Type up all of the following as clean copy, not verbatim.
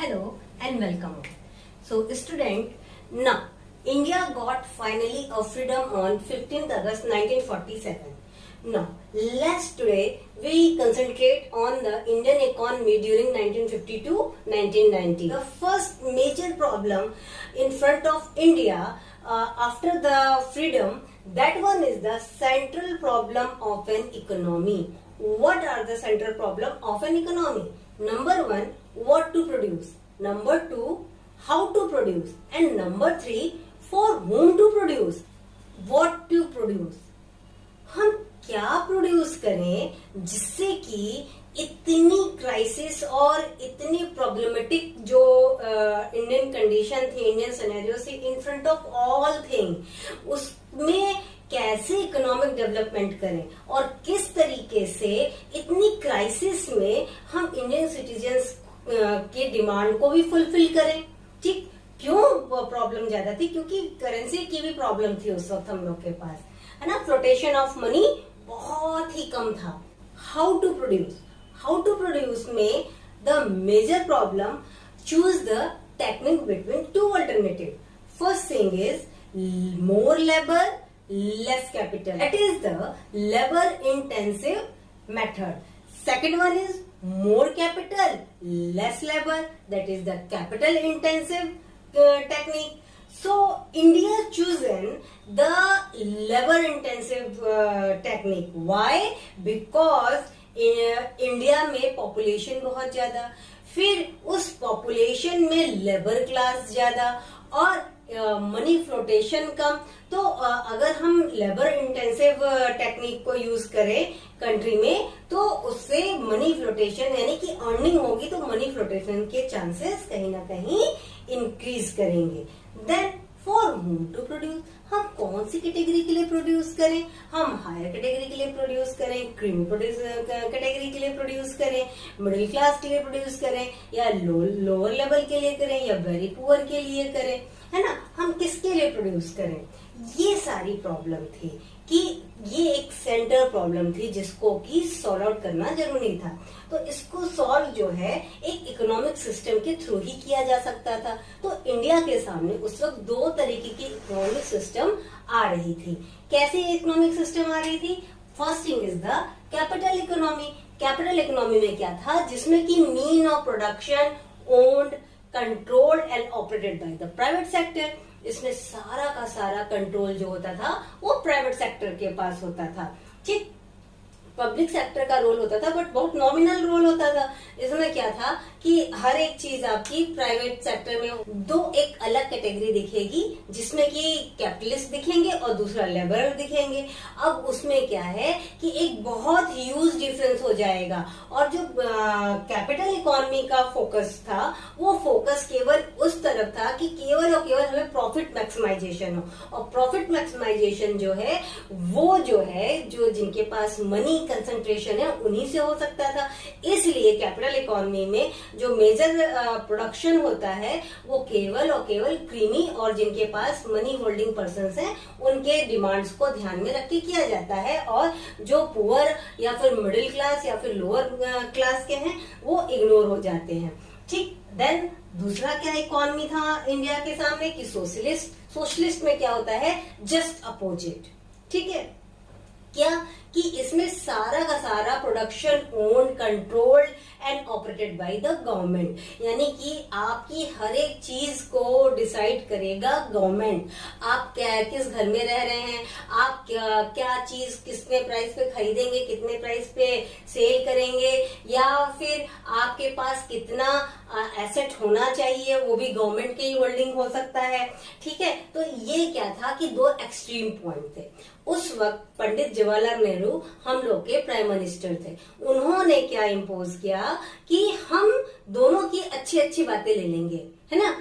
Hello and welcome. So student, now India got finally a freedom on 15th August 1947. Now let's today we concentrate on the Indian economy during 1950 to 1990. The first major problem in front of India after the freedom, that one is the central problem of an economy. What are the central problem of an economy? Number one, what to produce. Number two, how to produce. And number three, for whom to produce. What to produce. हम क्या produce करें जिससे कि इतनी crisis और इतनी problematic जो Indian condition थी, इंडियन सिनेरियो थी, in front of all thing, उसमें कैसे इकोनॉमिक डेवलपमेंट करें और किस तरीके से इतनी क्राइसिस में हम इंडियन सिटीजन्स की डिमांड को भी फुलफिल करें. ठीक, क्यों प्रॉब्लम ज्यादा थी? क्योंकि करेंसी की भी प्रॉब्लम थी उस वक्त हम लोग के पास, है ना. फ्लोटेशन ऑफ मनी बहुत ही कम था. How to produce. How to produce में the major problem, choose the technique between two alternative. First thing is more labour less capital. That is the labor intensive method. Second one is more capital, less labor. That is the capital intensive technique. So India chosen the labor intensive technique. Why? Because India में population बहुत ज्यादा, फिर उस population में labour class ज्यादा और money flotation कम. तो अगर हम लेबर इंटेंसिव टेक्निक को यूज करें कंट्री में तो उससे मनी फ्लोटेशन यानी कि अर्निंग होगी, तो मनी फ्लोटेशन के चांसेस कहीं ना कहीं इंक्रीज करेंगे. Then for whom to produce. हम कौन सी कैटेगरी के लिए प्रोड्यूस करें? हम हायर कैटेगरी के लिए प्रोड्यूस करें, क्रीमी कैटेगरी के लिए प्रोड्यूस करें, मिडिल क्लास के लिए प्रोड्यूस करें, या लोअर लेवल के लिए करें, या वेरी पुअर के लिए करें, है ना. हम किसके लिए प्रोड्यूस करें? ये सारी प्रॉब्लम थी कि ये एक सेंटर प्रॉब्लम थी जिसको कि सॉल्व आउट करना जरूरी था. तो इसको सॉल्व जो है एक इकोनॉमिक सिस्टम के थ्रू ही किया जा सकता था. तो इंडिया के सामने उस वक्त दो तरीके की इकोनॉमिक सिस्टम आ रही थी. कैसे इकोनॉमिक सिस्टम आ रही थी? First thing is the capital economy. Capital economy में क्या था? जिसमें कि mean of production owned, controlled and operated by the private sector. इसमें सारा का सारा कंट्रोल जो होता था वो प्राइवेट सेक्टर के पास होता था. ठीक, पब्लिक सेक्टर का रोल होता था बट बहुत नॉमिनल रोल होता था. इसमें क्या था कि हर एक चीज आपकी प्राइवेट सेक्टर में दो एक अलग कैटेगरी दिखेगी, जिसमें कि कैपिटलिस्ट दिखेंगे और दूसरा लेबरर दिखेंगे. अब उसमें क्या है कि एक बहुत ह्यूज डिफरेंस हो जाएगा. और जो कैपिटल इकोनॉमी का फोकस था वो फोकस केवल उस तरफ था कि केवल और केवल हमें प्रॉफिट मैक्सिमाइजेशन हो. और प्रॉफिट मैक्सिमाइजेशन जो है वो जो जिनके पास मनी कंसंट्रेशन है उन्हीं से हो सकता था. इसलिए कैपिटल इकोनॉमी में जो मेजर प्रोडक्शन होता है वो केवल और केवल क्रीमी और जिनके पास मनी होल्डिंग पर्संस हैं उनके डिमांड्स को ध्यान में रख के किया जाता है. और जो पुअर या फिर मिडिल क्लास या फिर लोअर क्लास के हैं वो इग्नोर हो जाते हैं. ठीक, देन दूसरा क्या इकोनॉमी था इंडिया के सामने कि सोशलिस्ट. सोशलिस्ट में क्या होता है? Just opposite. ठीक है, क्या कि इसमें सारा का सारा production own, controlled and operated by the government. यानी कि आपकी हर एक चीज को डिसाइड करेगा गवर्नमेंट. आप किस घर में रह रहे हैं, आप क्या चीज कितने प्राइस पे खरीदेंगे, कितने प्राइस पे सेल करेंगे, या फिर आपके पास कितना एसेट होना चाहिए वो भी गवर्नमेंट के ही होल्डिंग हो सकता है. ठीक है, तो ये क्या था कि दो एक्सट्रीम पॉइंट थे. उस वक्त पंडित जवाहरलाल नेहरू हम लोग के प्राइम मिनिस्टर थे. उन्होंने क्या इम्पोज किया कि हम दोनों की अच्छी अच्छी बातें ले लेंगे, है ना.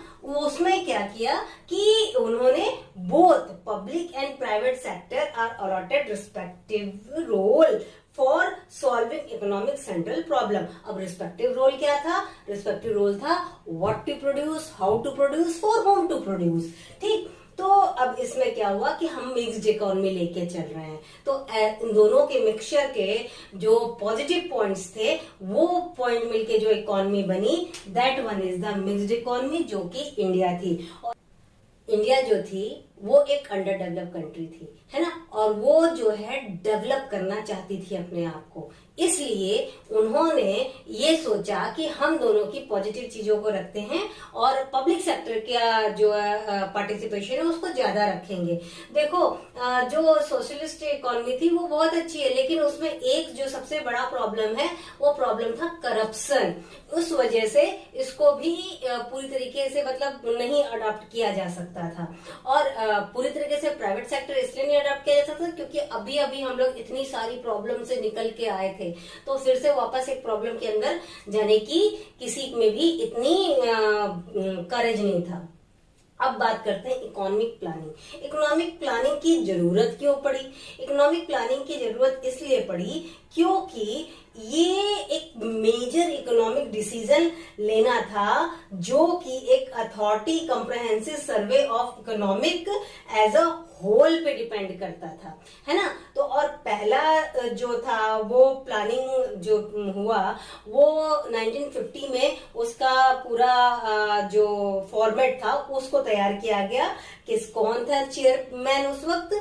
उसमें क्या किया कि उन्होंने both public and private sector are allotted respective role for solving economic central problem. अब रिस्पेक्टिव रोल क्या था? रिस्पेक्टिव रोल था what to produce, how to produce, for whom to produce. ठीक, तो अब इसमें क्या हुआ कि हम मिक्स्ड इकोनॉमी लेके चल रहे हैं, तो इन दोनों के मिक्सचर के जो पॉजिटिव पॉइंट्स थे वो पॉइंट मिलके जो इकोनॉमी बनी, that one is the mixed economy, जो कि इंडिया थी। और इंडिया जो थी वो एक अंडर डेवलप कंट्री थी, है ना, और वो जो है डेवलप करना चाहती थी अपने आप को, इसलिए उन्होंने ये सोचा कि हम दोनों की पॉजिटिव चीजों को रखते हैं और पब्लिक सेक्टर का जो पार्टिसिपेशन है उसको ज्यादा रखेंगे। देखो जो सोशलिस्ट इकोनॉमी थी वो बहुत अच्छी है, लेकिन उसमें एक जो सबसे बड़ा प्रॉब्लम है वो प्रॉब्लम था करप्शन। उस वजह से इसको भी पूरी तरीके से मतलब नहीं अडॉप्ट किया जा सकता था, और पूरी तरीके से प्राइवेट सेक्टर इसलिए नहीं अडॉप्ट किया जा सकता क्योंकि अभी अभी हम लोग इतनी सारी प्रॉब्लम से निकल के आए थे, तो फिर से वापस एक प्रॉब्लम के अंदर जाने की किसी में भी इतनी करेज नहीं था। अब बात करते हैं इकोनॉमिक प्लानिंग। इकोनॉमिक प्लानिंग की जरूरत क्यों पड़ी? इकोनॉमिक प्लानिंग की जरूरत इसलिए पड़ी क्योंकि ये एक मेजर इकोनॉमिक डिसीजन लेना था जो कि एक authority comprehensive survey of economic as a whole पे डिपेंड करता था, है ना। तो और पहला जो था वो प्लानिंग जो हुआ वो 1950 में उसका पूरा जो फॉर्मेट था उसको तैयार किया गया। कौन था चेयरमैन उस वक्त?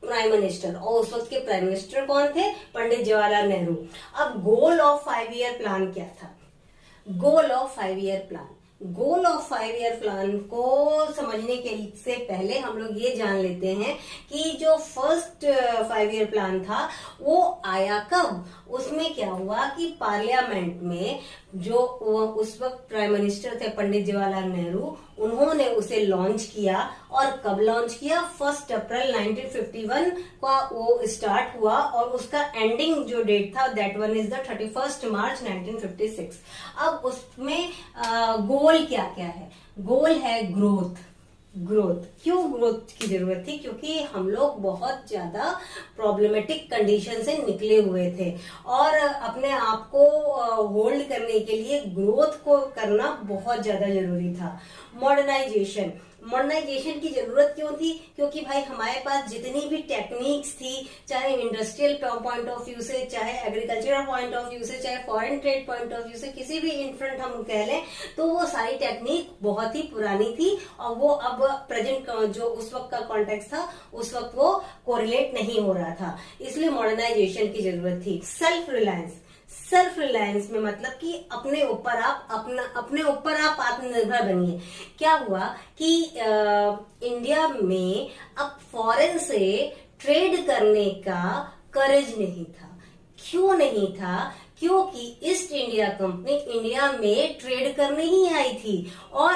प्राइम मिनिस्टर, और उस वक्त के प्राइम मिनिस्टर कौन थे? पंडित जवाहरलाल नेहरू। अब गोल ऑफ 5 ईयर प्लान क्या था? Goal of 5 year plan, goal of 5 year plan को समझने के से पहले हम लोग ये जान लेते हैं कि जो फर्स्ट 5 ईयर प्लान था वो आया कब। उसमें क्या हुआ कि पार्लियामेंट में जो उस वक्त प्राइम मिनिस्टर थे पंडित जवाहरलाल नेहरू, उन्होंने उसे लॉन्च किया। और कब लॉन्च किया? 1 अप्रैल 1951 का वो स्टार्ट हुआ और उसका एंडिंग जो डेट था दैट वन इज द 31 मार्च 1956। अब उसमें गोल क्या क्या है? गोल है ग्रोथ। ग्रोथ क्यों ग्रोथ की जरूरत थी? क्योंकि हम लोग बहुत ज्यादा प्रॉब्लमेटिक कंडीशन से निकले हुए थे और अपने आप को होल्ड करने के लिए ग्रोथ को करना बहुत ज्यादा जरूरी था। मॉडर्नाइजेशन, मॉडर्नाइजेशन की जरूरत क्यों थी? क्योंकि भाई हमारे पास जितनी भी टेक्निक्स थी, चाहे इंडस्ट्रियल पॉइंट ऑफ व्यू से, चाहे एग्रीकल्चरल पॉइंट ऑफ व्यू से, चाहे foreign trade point of view से, किसी भी इनफ्रंट हम कह लें, तो वो सारी टेक्निक बहुत ही पुरानी थी और वो अब प्रेजेंट जो उस वक्त का कॉन्टेक्स्ट था उस वक्त वो कोरिलेट नहीं हो रहा था, इसलिए मॉडर्नाइजेशन की जरूरत थी। सेल्फ रिलायंस, सेल्फ रिलायंस में मतलब कि अपने ऊपर आप आत्मनिर्भर बनिए। क्या हुआ कि इंडिया में अब फॉरेन से ट्रेड करने का करेज नहीं था। क्यों नहीं था? क्योंकि ईस्ट इंडिया कंपनी इंडिया में ट्रेड करने ही आई थी और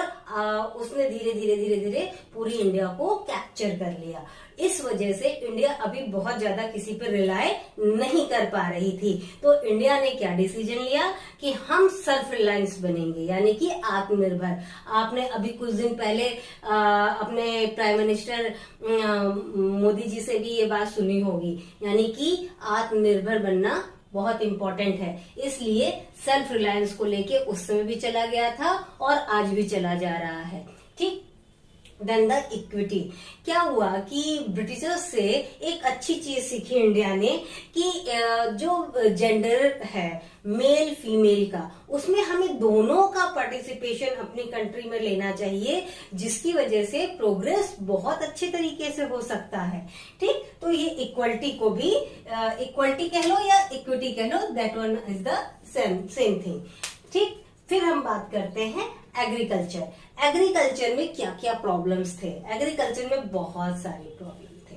उसने धीरे धीरे पूरी इंडिया को कैप्चर कर लिया। इस वजह से इंडिया अभी बहुत ज्यादा किसी पर रिलाय नहीं कर पा रही थी। तो इंडिया ने क्या डिसीजन लिया कि हम सेल्फ रिलायंस बनेंगे, यानी कि आत्मनिर्भर। आपने अभी कुछ दिन पहले अपने प्राइम मिनिस्टर मोदी जी से भी ये बात सुनी होगी, यानी कि आत्मनिर्भर बनना बहुत इंपॉर्टेंट है। इसलिए सेल्फ रिलायंस को लेके उस समय भी चला गया था और आज भी चला जा रहा है। ठीक। Then the equity. क्या हुआ कि ब्रिटिशर्स से एक अच्छी चीज सीखी इंडिया ने कि जो जेंडर है मेल फीमेल का, उसमें हमें दोनों का पार्टिसिपेशन अपनी कंट्री में लेना चाहिए, जिसकी वजह से प्रोग्रेस बहुत अच्छे तरीके से हो सकता है। ठीक। तो ये इक्वलिटी को भी इक्वलिटी कह लो या इक्विटी कह लो, that one is the same thing. ठीक। फिर हम बात करते हैं एग्रीकल्चर। एग्रीकल्चर में क्या क्या प्रॉब्लम्स थे? एग्रीकल्चर में बहुत सारे प्रॉब्लम थे।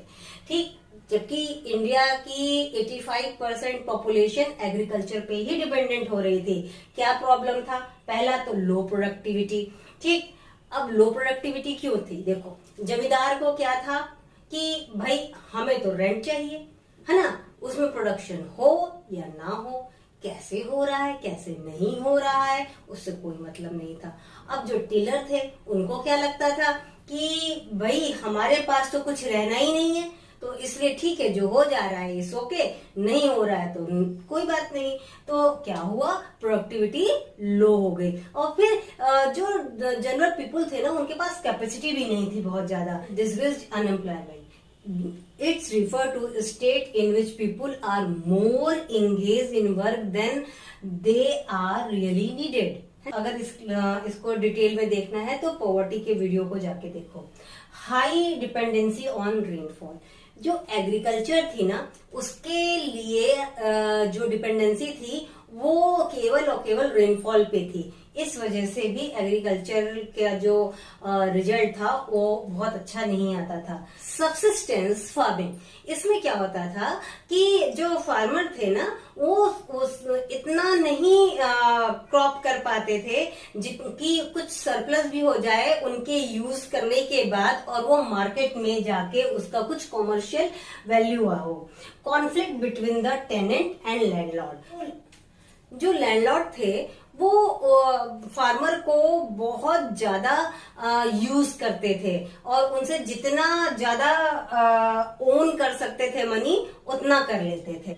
ठीक। जबकि इंडिया की 85% पॉपुलेशन एग्रीकल्चर पे ही डिपेंडेंट हो रही थी। क्या प्रॉब्लम था? पहला तो लो प्रोडक्टिविटी। ठीक। अब लो प्रोडक्टिविटी क्यों थी? देखो, जमींदार को क्या था कि भाई हमें तो रेंट चाहिए, है ना, उसमें प्रोडक्शन हो या ना हो, कैसे हो रहा है कैसे नहीं हो रहा है उससे कोई मतलब नहीं था। अब जो टीलर थे उनको क्या लगता था कि भाई हमारे पास तो कुछ रहना ही नहीं है, तो इसलिए ठीक है, जो हो जा रहा है इस ओके, नहीं हो रहा है तो कोई बात नहीं। तो क्या हुआ, प्रोडक्टिविटी लो हो गई। और फिर जो जनरल पीपल थे ना, उनके पास कैपेसिटी भी नहीं थी बहुत ज्यादा। Disgraced unemployment, it's referred to a state in which people are more engaged in work than they are really needed. अगर इसको डिटेल में देखना है तो पॉवर्टी के वीडियो को जाके देखो। हाई डिपेंडेंसी ऑन रेनफॉल, जो एग्रीकल्चर थी ना, उसके लिए जो डिपेंडेंसी थी वो केवल और केवल रेनफॉल पे थी। इस वजह से भी एग्रीकल्चर का जो रिजल्ट था वो बहुत अच्छा नहीं आता था। सब्सिस्टेंस फार्मिंग, इसमें क्या होता था कि जो फार्मर थे ना, वो इतना नहीं क्रॉप कर पाते थे कि कुछ सरप्लस भी हो जाए उनके यूज करने के बाद, और वो मार्केट में जाके उसका कुछ कॉमर्शियल वैल्यू हो। Conflict between the tenant and landlord, जो लैंडलॉर्ड थे वो फार्मर को बहुत ज्यादा यूज करते थे, और उनसे जितना ज्यादा ओन कर सकते थे मनी, उतना कर लेते थे।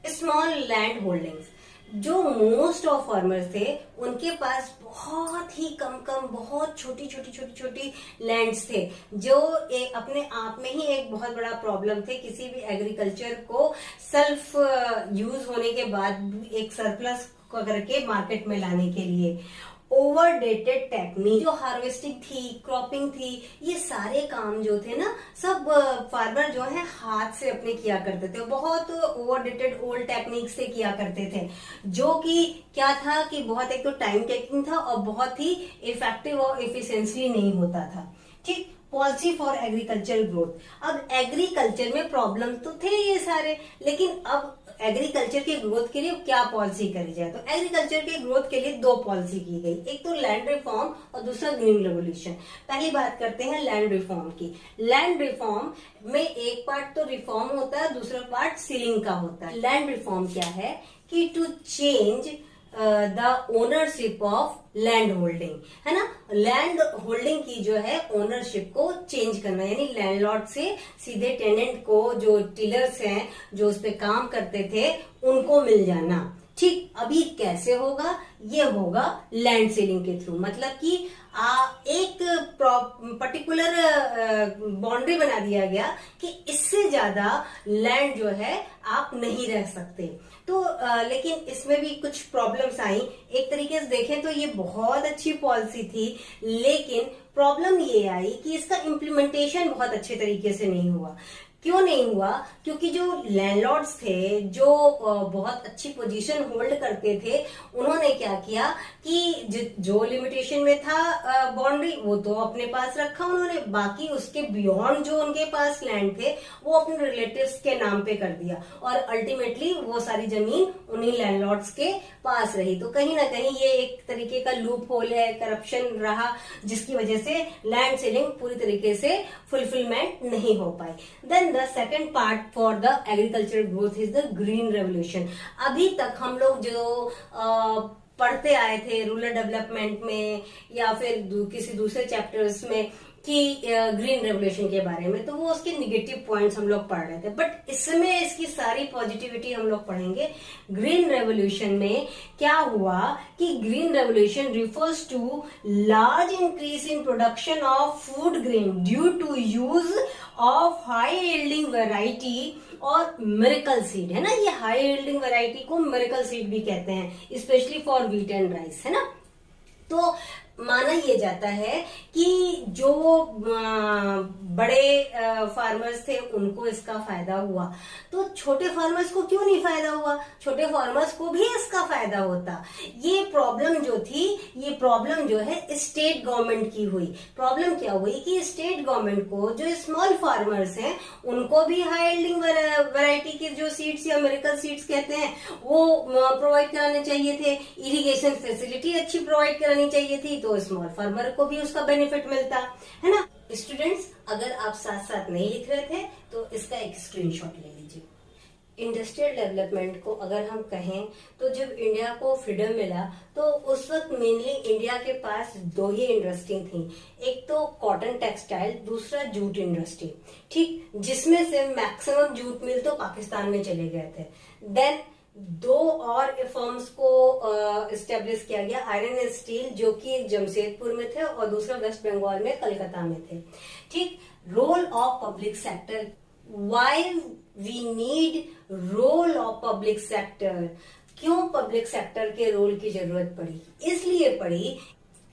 स्मॉल लैंड होल्डिंग्स, जो मोस्ट ऑफ फार्मर्स थे उनके पास बहुत ही कम बहुत छोटी लैंड्स थे, जो अपने आप में ही एक बहुत बड़ा प्रॉब्लम थे किसी भी एग्रीकल्चर को सेल्फ यूज होने के बाद एक सरप्लस करके मार्केट में लाने के लिए। ओवरडेटेड टेक्निक, जो हार्वेस्टिंग थी, क्रॉपिंग थी, ये सारे काम जो थे ना, सब फार्मर जो है हाथ से अपने किया करते थे। बहुत ओवरडेटेड ओल्ड टेक्निक से किया करते थे, जो कि क्या था कि बहुत एक तो टाइम टेकिंग था और बहुत ही इफेक्टिव और एफिशिएंटली नहीं होता था। ठीक। पॉलिसी फॉर एग्रीकल्चर ग्रोथ, अब एग्रीकल्चर में प्रॉब्लम तो थे ये सारे, लेकिन अब एग्रीकल्चर के ग्रोथ के लिए क्या पॉलिसी करी जाए, तो एग्रीकल्चर के ग्रोथ के लिए दो पॉलिसी की गई, एक तो लैंड रिफॉर्म और दूसरा ग्रीन रेवोल्यूशन। पहली बात करते हैं लैंड रिफॉर्म की। लैंड रिफॉर्म में एक पार्ट तो रिफॉर्म होता है, दूसरा पार्ट सीलिंग का होता है। लैंड रिफॉर्म क्या है कि to change the ownership of land holding, है ना, लैंड होल्डिंग की जो है ओनरशिप को चेंज करना, यानी लैंडलॉर्ड से सीधे टेनेंट को, जो टिलर्स हैं जो उस पे काम करते थे, उनको मिल जाना। ठीक। अभी कैसे होगा, ये होगा लैंड सीलिंग के थ्रू, मतलब कि एक पर्टिकुलर बाउंड्री बना दिया गया कि इससे ज्यादा लैंड जो है आप नहीं रह सकते। तो लेकिन इसमें भी कुछ प्रॉब्लम्स आई। एक तरीके से देखें तो ये बहुत अच्छी पॉलिसी थी, लेकिन प्रॉब्लम ये आई कि इसका इम्प्लीमेंटेशन बहुत अच्छे तरीके से नहीं हुआ। क्यों नहीं हुआ? क्योंकि जो लैंडलॉर्ड्स थे, जो बहुत अच्छी पोजीशन होल्ड करते थे, उन्होंने क्या किया कि जो लिमिटेशन में था बाउंड्री, वो तो अपने पास रखा उन्होंने, बाकी उसके बियॉन्ड जो उनके पास लैंड थे वो अपने रिलेटिव्स के नाम पे कर दिया, और अल्टीमेटली वो सारी जमीन उन्हीं लैंडलॉर्ड्स के पास रही। तो कहीं ना कहीं ये एक तरीके का लूप होल है, करप्शन रहा, जिसकी वजह से लैंड सीलिंग पूरी तरीके से फुलफिलमेंट नहीं हो पाई। Then the second part for the agriculture growth is the green revolution. अभी तक हम लोग जो पढ़ते आए थे रूरल डेवलपमेंट में या फिर किसी दूसरे चैप्टर्स में कि ग्रीन रेवोल्यूशन के बारे में, तो वो उसके निगेटिव पॉइंट्स हम लोग पढ़ रहे थे, बट इसमें इसकी सारी पॉजिटिविटी हम लोग पढ़ेंगे। ग्रीन रेवोल्यूशन में क्या हुआ कि green revolution refers to large increase in production of food grain due to use of high yielding variety और मिरेकल सीड, है ना। ये हाई यील्डिंग वैरायटी को मिरेकल सीड भी कहते हैं, specially for wheat and rice, है ना। तो माना यह जाता है कि जो बड़े फार्मर्स थे उनको इसका फायदा हुआ, तो छोटे फार्मर्स को क्यों नहीं फायदा हुआ? छोटे फार्मर्स को भी इसका फायदा होता। ये प्रॉब्लम जो थी, ये प्रॉब्लम जो है स्टेट गवर्नमेंट की हुई। प्रॉब्लम क्या हुई कि स्टेट गवर्नमेंट को जो स्मॉल फार्मर्स हैं उनको भी हाई यील्डिंग वैरायटी के जो सीड्स या मिरेकल सीड्स कहते हैं वो प्रोवाइड कराने चाहिए थे, इरिगेशन फैसिलिटी अच्छी प्रोवाइड करानी चाहिए थी, तो स्मॉल फार्मर को भी उसका बेनिफिट मिलता, है ना। स्टूडेंट्स, अगर आप साथ साथ नहीं लिख रहे थे तो इसका एक स्क्रीनशॉट ले लीजिए। इंडस्ट्रियल डेवलपमेंट को अगर हम कहें तो जब इंडिया को फ्रीडम मिला तो उस वक्त मेनली इंडिया के पास दो ही इंडस्ट्री थी, एक तो कॉटन टेक्सटाइल, दूसरा जूट इंडस्ट्री, ठीक, जिसमें से मैक्सिमम जूट मिल तो पाकिस्तान में चले गए थे। देन दो और फर्म्स को इस्टेब्लिश किया गया, आयरन एंड स्टील, जो कि एक जमशेदपुर में थे और दूसरा वेस्ट बंगाल में कलकत्ता में थे, ठीक। Role of public sector, why we need role of public sector, क्यों पब्लिक सेक्टर के रोल की जरूरत पड़ी? इसलिए पड़ी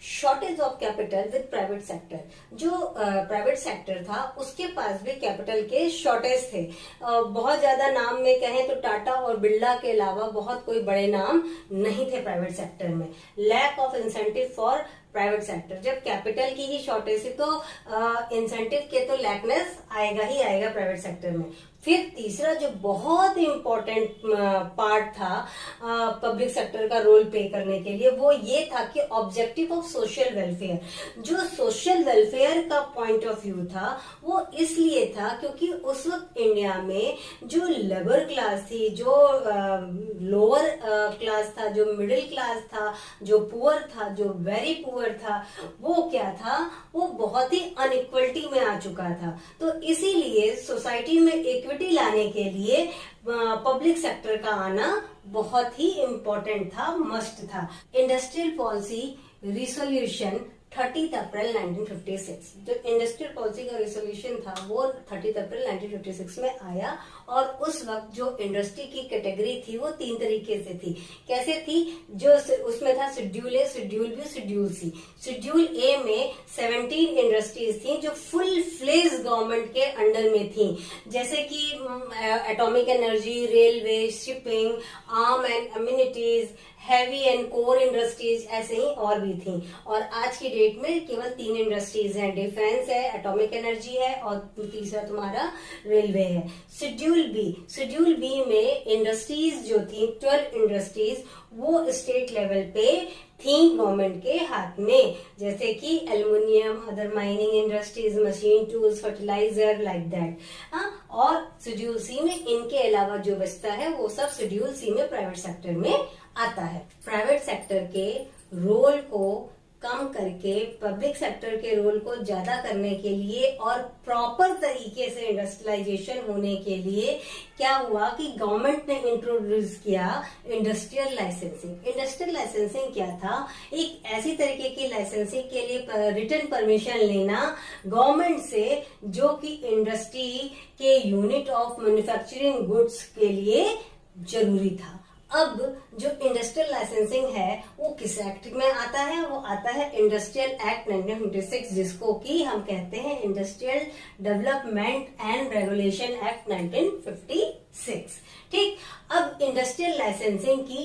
shortage of capital with private sector. जो प्राइवेट सेक्टर था उसके पास भी कैपिटल के शॉर्टेज थे। बहुत ज्यादा नाम में कहें तो टाटा और बिरला के अलावा बहुत कोई बड़े नाम नहीं थे प्राइवेट सेक्टर में। Lack of incentive for private sector, जब कैपिटल की ही शॉर्टेज है तो इंसेंटिव के तो लैकनेस आएगा ही आएगा प्राइवेट सेक्टर में। फिर तीसरा जो बहुत इंपॉर्टेंट पार्ट था पब्लिक सेक्टर का रोल प्ले करने के लिए, वो ये था कि ऑब्जेक्टिव ऑफ सोशल वेलफेयर। जो सोशल वेलफेयर का पॉइंट ऑफ व्यू था वो इसलिए था क्योंकि उस वक्त इंडिया में जो लेबर क्लास थी, जो लोअर क्लास था, जो मिडिल क्लास था, जो पुअर था, जो वेरी पुअर था, वो क्या था, वो बहुत ही अनइक्वलिटी में आ चुका था। तो इसीलिए सोसाइटी में इक्विटी लाने के लिए पब्लिक सेक्टर का आना बहुत ही इम्पोर्टेंट था, मस्ट था। इंडस्ट्रियल पॉलिसी रिसोल्यूशन 30 अप्रैल 1956, जो इंडस्ट्रियल पॉलिसी का रिसोल्यूशन था वो 30 अप्रैल 1956 में आया। और उस वक्त जो इंडस्ट्री की कैटेगरी थी वो 3 तरीके से थी। कैसे थी? जो उसमें था schedule A, schedule B, schedule C. Schedule A में 17 इंडस्ट्रीज थी जो फुल फ्लेज गवर्नमेंट के अंडर में थी, जैसे कि atomic energy, railway, shipping, arm and ammunitions, heavy and core industries, ऐसे ही और भी थी। और आज की डेट में केवल 3 इंडस्ट्रीज हैं, डिफेंस है, एटॉमिक एनर्जी है और तीसरा तुम्हारा रेलवे है। शेड्यूल बी में इंडस्ट्रीज जो थी 12 इंडस्ट्रीज, वो स्टेट लेवल पे थी गवर्नमेंट के हाथ में, जैसे कि aluminium, other mining industries, machine tools, fertiliser, like that. हाँ, और शेड्यूल सी में इनके अलावा जो बचता है वो सब शेड्यूल सी में प्राइवेट सेक्टर में आता है। प्राइवेट सेक्टर के रोल को कम करके पब्लिक सेक्टर के रोल को ज्यादा करने के लिए और प्रॉपर तरीके से इंडस्ट्रियलाइजेशन होने के लिए क्या हुआ कि गवर्नमेंट ने इंट्रोड्यूस किया इंडस्ट्रियल लाइसेंसिंग। इंडस्ट्रियल लाइसेंसिंग क्या था? एक ऐसी तरीके की लाइसेंसिंग के लिए रिटन परमिशन लेना गवर्नमेंट से जो कि इंडस्ट्री के यूनिट ऑफ मैन्युफैक्चरिंग गुड्स के लिए जरूरी था। अब जो इंडस्ट्रियल लाइसेंसिंग है वो किस एक्ट में आता है? वो आता है इंडस्ट्रियल एक्ट 1956, जिसको कि हम कहते हैं industrial development and regulation act 1956, ठीक। अब इंडस्ट्रियल लाइसेंसिंग की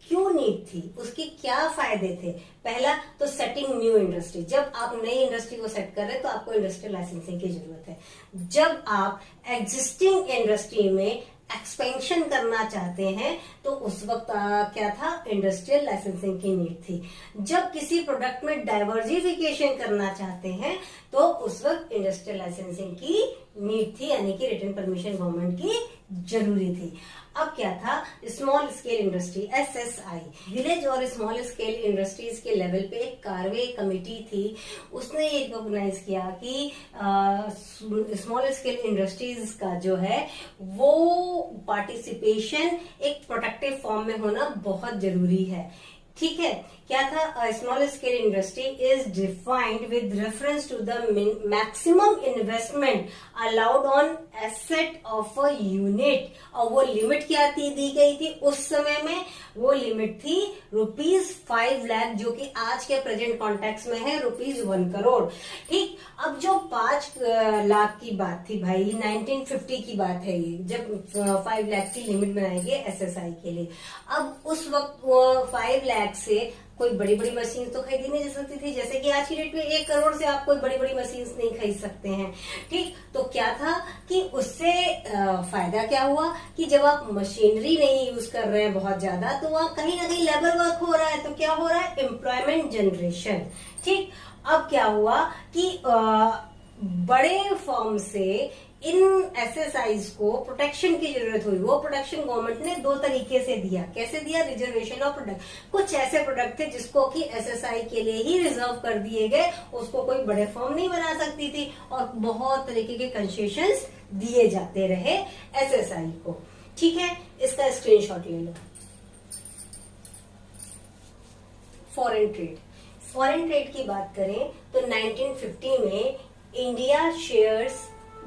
क्यों नीड थी, उसके क्या फायदे थे? पहला तो सेटिंग न्यू इंडस्ट्री। जब आप नई इंडस्ट्री को सेट कर रहे हैं तो आपको इंडस्ट्रियल लाइसेंसिंग की जरूरत है। जब आप एग्जिस्टिंग इंडस्ट्री में एक्सपेंशन करना चाहते हैं तो उस वक्त क्या था? इंडस्ट्रियल लाइसेंसिंग की नीड थी। जब किसी प्रोडक्ट में डाइवर्सिफिकेशन करना चाहते हैं तो उस वक्त इंडस्ट्रियल लाइसेंसिंग की नीड थी, यानी कि रिटन परमिशन गवर्नमेंट की जरूरी थी। अब क्या था? Small scale industry, SSI, village और स्मॉल स्केल इंडस्ट्रीज के लेवल पे एक कार्वे कमेटी थी। उसने ये रिकॉग्नाइज किया कि स्मॉल स्केल इंडस्ट्रीज का जो है वो पार्टिसिपेशन एक प्रोटेक्टिव फॉर्म में होना बहुत जरूरी है, ठीक है। क्या था? Small scale industry is defined with reference to the maximum investment allowed on asset of a unit. और वो लिमिट क्या थी, दी गई थी उस समय में? वो लिमिट थी ₹5 लाख, जो कि आज के प्रेजेंट कॉन्टेक्स्ट में है ₹1 करोड़, ठीक। अब जो 5 लाख की बात थी भाई, 1950 की बात है ये, जब 5 लाख की लिमिट बनाई गई SSI के लिए। अब उस वक्त 5 लाख से कोई बड़ी बड़ी मशीन तो खरीदी नहीं जा सकती थी, जैसे कि आज की डेट में 1 करोड़ से आप कोई बड़ी बड़ी मशीन नहीं खरीद सकते हैं, ठीक। तो क्या था कि उससे फायदा क्या हुआ कि जब आप मशीनरी नहीं यूज कर रहे हैं बहुत ज्यादा, तो वहां कहीं ना कहीं लेबर वर्क हो रहा है, तो क्या हो रहा है? एम्प्लॉयमेंट जनरेशन, ठीक। अब क्या हुआ कि बड़े फर्म से इन एसएसआईज को प्रोटेक्शन की जरूरत हुई। वो प्रोटेक्शन गवर्नमेंट ने दो तरीके से दिया। कैसे दिया? Reservation of product. कुछ ऐसे प्रोडक्ट थे जिसको कि एसएसआई के लिए ही रिजर्व कर दिए गए, उसको कोई बड़े फर्म नहीं बना सकती थी, और बहुत तरीके के कंसेशंस दिए जाते रहे एसएसआई को। ठीक है, इसका स्क्रीनशॉट ले लो। फॉरेन ट्रेड, फॉरेन ट्रेड की बात करें तो 1950 में India shares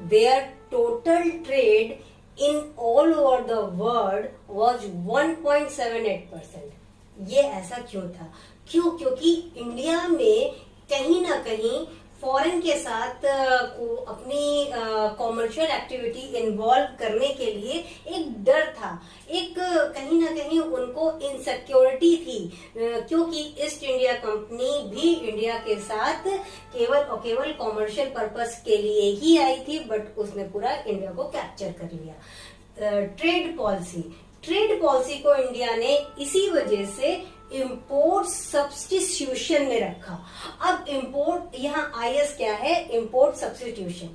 their total trade in all over the world was 1.78%। ये ऐसा क्यों था? क्योंकि इंडिया में कहीं ना कहीं फॉरेन के साथ को अपनी कॉमर्शियल एक्टिविटी इन्वॉल्व करने के लिए एक डर था, एक कहीं ना कहीं उनको इनसिक्योरिटी थी, क्योंकि ईस्ट इंडिया कंपनी भी इंडिया के साथ केवल और केवल कॉमर्शियल पर्पस के लिए ही आई थी, बट उसने पूरा इंडिया को कैप्चर कर लिया। ट्रेड पॉलिसी को इंडिया ने इसी वजह से इंपोर्ट सब्स्टिट्यूशन में रखा। अब इंपोर्ट, यहाँ आईएस क्या है? Import substitution.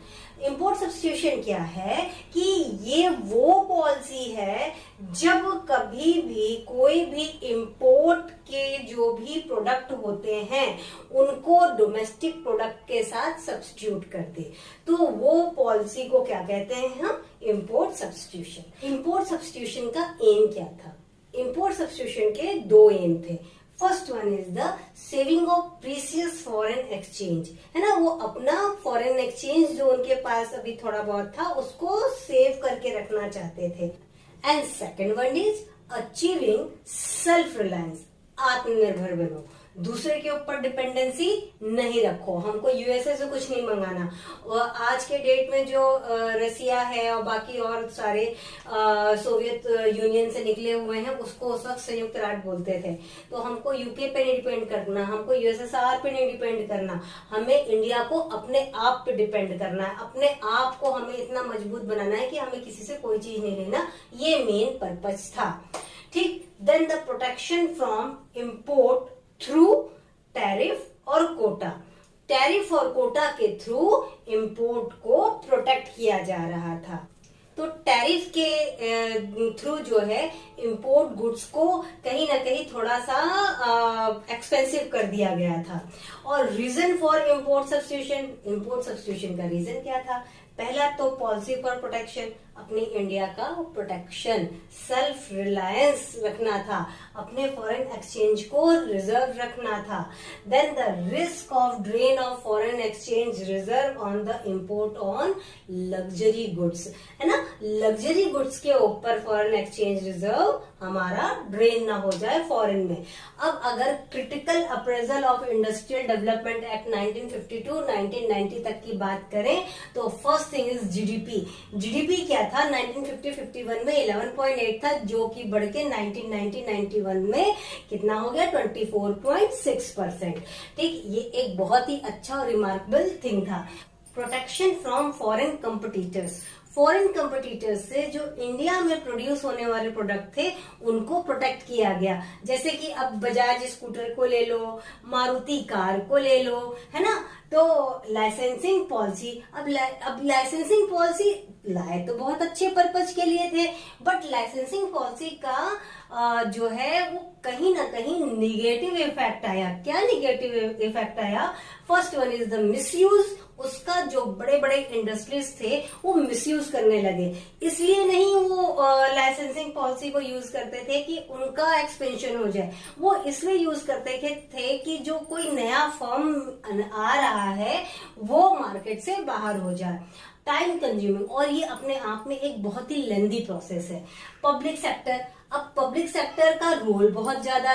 इंपोर्ट सब्स्टिट्यूशन क्या है कि ये वो पॉलिसी है जब कभी भी कोई भी इंपोर्ट के जो भी प्रोडक्ट होते हैं उनको डोमेस्टिक प्रोडक्ट के साथ सब्स्टिट्यूट कर दे, तो वो पॉलिसी को क्या कहते हैं हम? Import substitution. इंपोर्ट सब्स्टिट्यूशन का एम क्या था? इंपोर्ट सब्स्टिट्यूशन के दो एम थे। First one is the saving of precious foreign exchange, है ना, वो अपना फॉरेन एक्सचेंज जो उनके पास अभी थोड़ा बहुत था उसको सेव करके रखना चाहते थे। And second one is achieving self reliance, आत्मनिर्भर बनो, दूसरे के ऊपर डिपेंडेंसी नहीं रखो, हमको यूएसए से कुछ नहीं मंगाना। और आज के डेट में जो रसिया है और बाकी और सारे सोवियत यूनियन से निकले हुए हैं उसको उस वक्त संयुक्त राज्य बोलते थे, तो हमको यूके पे नहीं डिपेंड करना, हमको यूएसएसआर पे नहीं डिपेंड करना, हमें इंडिया को अपने आप पे डिपेंड करना है, अपने आप को हमें इतना मजबूत बनाना है कि हमें किसी से कोई चीज नहीं लेना, ये मेन पर्पज था। ठीक, then the protection from import through tariff और कोटा। टैरिफ और कोटा के थ्रू इंपोर्ट को प्रोटेक्ट किया जा रहा था। तो टैरिफ के थ्रू जो है इंपोर्ट गुड्स को कहीं ना कहीं थोड़ा सा एक्सपेंसिव कर दिया गया था। और रीजन फॉर इंपोर्ट सब्स्टिट्यूशन का रीजन क्या था? पहला तो पॉलिसी फॉर प्रोटेक्शन, अपनी इंडिया का प्रोटेक्शन, सेल्फ रिलायंस रखना था, अपने फॉरेन एक्सचेंज को रिजर्व रखना था। Then the risk of drain of foreign exchange reserve on the import on luxury goods, है ना, लग्जरी गुड्स के ऊपर फॉरेन एक्सचेंज रिजर्व हमारा ड्रेन ना हो जाए फॉरेन में। अब अगर critical appraisal of industrial development act 1952-1990 तक की बात करें तो फर्स्ट थिंग इज जीडीपी क्या था? 1950-51 में 11.8 था, जो कि बढ़ के 1990-91 में कितना हो गया? 24.6%। ठीक, ये एक बहुत ही अच्छा और रिमार्केबल थिंग था। Protection from foreign competitors, foreign competitors से जो इंडिया में प्रोड्यूस होने वाले प्रोडक्ट थे उनको प्रोटेक्ट किया गया। जैसे कि अब बजाज स्कूटर को ले लो, मारुति कार को ले लो, है ना, तो लाइसेंसिंग पॉलिसी, अब लाइसेंसिंग पॉलिसी लाए तो बहुत अच्छे पर्पज के लिए थे, बट लाइसेंसिंग पॉलिसी का जो है वो कहीं ना कहीं निगेटिव इफेक्ट आया। क्या निगेटिव इफेक्ट आया? First one is the misuse, उसका जो बड़े बड़े इंडस्ट्रीज थे वो मिसयूज करने लगे। इसलिए नहीं वो लाइसेंसिंग पॉलिसी को यूज करते थे कि उनका एक्सपेंशन हो जाए, वो इसलिए यूज करते थे कि जो कोई नया फर्म आ रहा है वो मार्केट से बाहर हो जाए। टाइम कंज्यूमिंग, और ये अपने आप में एक बहुत ही लेंदी प्रोसेस है। पब्लिक सेक्टर, अब पब्लिक सेक्टर का रोल बहुत ज्यादा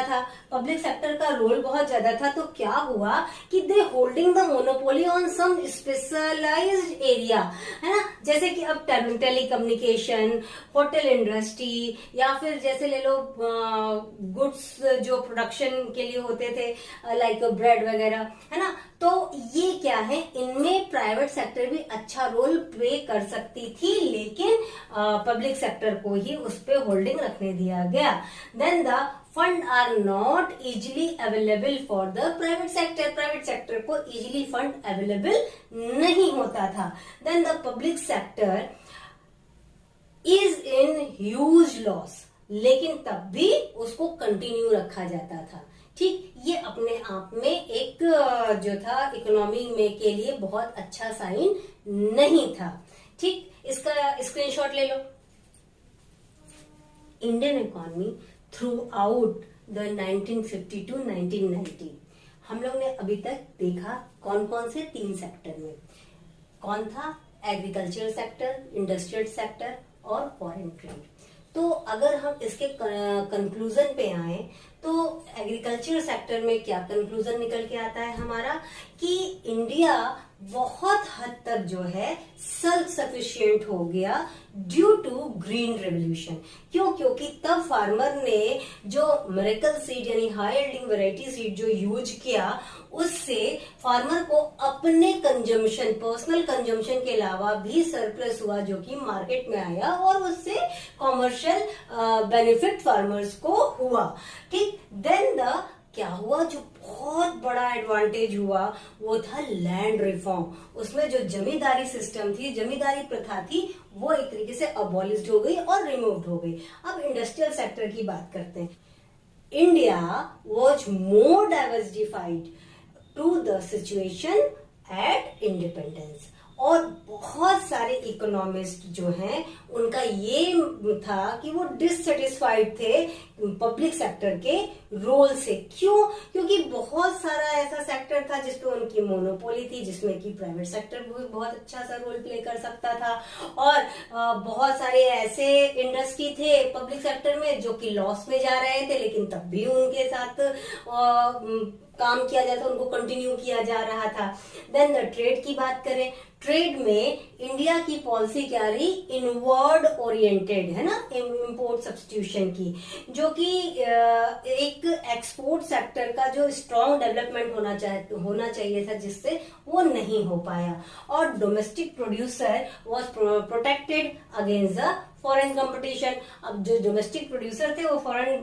था, तो क्या हुआ कि they holding the monopoly on some specialised area, है ना, जैसे कि अब टेलीकम्युनिकेशन, होटल इंडस्ट्री, या फिर जैसे ले लो गुड्स जो प्रोडक्शन के लिए होते थे लाइक ब्रेड वगैरह, है ना, तो ये क्या क्या है, इनमें प्राइवेट सेक्टर भी अच्छा रोल प्ले कर सकती थी, लेकिन पब्लिक सेक्टर को ही उस पे होल्डिंग रखने दिया गया. Then the fund are not easily available for the private sector. Private sector को इजिली फंड अवेलेबल नहीं होता था. Then the public sector is in huge loss, लेकिन तब भी उसको कंटिन्यू रखा जाता था. ठीक, ये अपने आप में एक जो था इकोनॉमी में के लिए बहुत अच्छा साइन नहीं था. ठीक, इसका स्क्रीनशॉट ले लो. Indian economy throughout the 1950 to 1990, हम लोग ने अभी तक देखा कौन कौन से 3 सेक्टर में. कौन था? एग्रीकल्चर सेक्टर, इंडस्ट्रियल सेक्टर और फॉरेन ट्रेड. तो अगर हम इसके कंक्लूजन पे आए तो एग्रीकल्चर सेक्टर में क्या कंक्लूजन निकल के आता है हमारा, कि इंडिया बहुत हद तक जो है सेल्फ सफिशिएंट हो गया ड्यू टू ग्रीन रेवोल्यूशन. क्यों? क्योंकि तब फार्मर ने जो मिरेकल सीड यानी हाई यील्डिंग वैरायटी सीड जो यूज किया, उससे फार्मर को अपने कंजम्पशन, पर्सनल कंजम्पशन के अलावा भी सरप्लस हुआ, जो कि मार्केट में आया और उससे कॉमर्शियल बेनिफिट फार्मर्स को हुआ. ठीक, देन द क्या हुआ, जो बहुत बड़ा एडवांटेज हुआ वो था लैंड रिफॉर्म. उसमें जो जमींदारी सिस्टम थी, जमींदारी प्रथा थी, वो एक तरीके से अबॉलिश्ड हो गई और रिमूव्ड हो गई. अब इंडस्ट्रियल सेक्टर की बात करते हैं. India was more diversified to the situation at independence. और बहुत सारे इकोनॉमिस्ट जो हैं उनका ये था कि वो डिससेटिस्फाइड थे पब्लिक सेक्टर के रोल से. क्यों? क्योंकि बहुत सारा ऐसा सेक्टर था जिसपे उनकी मोनोपोली थी, जिसमें कि प्राइवेट सेक्टर भी बहुत अच्छा सा रोल प्ले कर सकता था. और बहुत सारे ऐसे इंडस्ट्री थे पब्लिक सेक्टर में जो कि लॉस में जा रहे थे, लेकिन तब भी उनके साथ काम किया जाता, उनको कंटिन्यू किया जा रहा था. देन द ट्रेड की बात करें, ट्रेड में इंडिया की पॉलिसी क्या रही, इनवर्ड ओरिएंटेड है ना, इंपोर्ट सब्स्टिट्यूशन की, जो कि एक एक्सपोर्ट सेक्टर का जो स्ट्रॉन्ग डेवलपमेंट होना चाहिए था, जिससे वो नहीं हो पाया. और domestic producer was protected against the foreign competition. अब जो डोमेस्टिक प्रोड्यूसर थे वो फॉरेन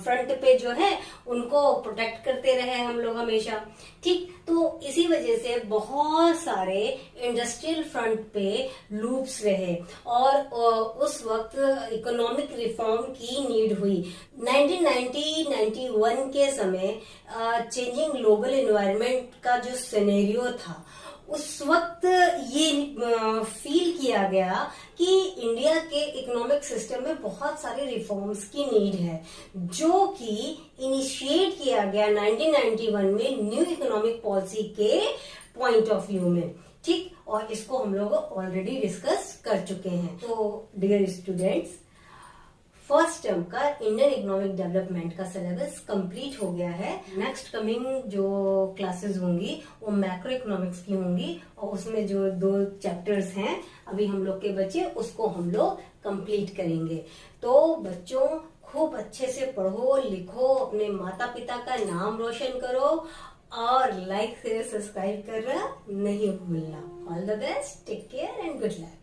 फ्रंट पे जो है उनको प्रोटेक्ट करते रहे हम लोग हमेशा. ठीक, तो इसी वजह से बहुत सारे इंडस्ट्रियल फ्रंट पे लूप्स रहे और उस वक्त इकोनॉमिक रिफॉर्म की नीड हुई. 1990-91 के समय चेंजिंग ग्लोबल एनवायरनमेंट का जो सिनेरियो था, उस वक्त ये फील किया गया कि इंडिया के इकोनॉमिक सिस्टम में बहुत सारे रिफॉर्म्स की नीड है, जो कि इनिशिएट किया गया 1991 में न्यू इकोनॉमिक पॉलिसी के पॉइंट ऑफ व्यू में. ठीक, और इसको हम लोग ऑलरेडी डिस्कस कर चुके हैं. तो डियर स्टूडेंट्स, फर्स्ट टर्म का इंडियन इकोनॉमिक डेवलपमेंट का सिलेबस कंप्लीट हो गया है. नेक्स्ट कमिंग जो क्लासेस होंगी वो मैक्रो इकोनॉमिक्स की होंगी, और उसमें जो 2 चैप्टर्स हैं अभी हम लोग के बच्चे, उसको हम लोग कंप्लीट करेंगे. तो बच्चों, खूब अच्छे से पढ़ो लिखो, अपने माता पिता का नाम रोशन करो और लाइक से सब्सक्राइब करना नहीं भूलना. All the best, take care and good luck.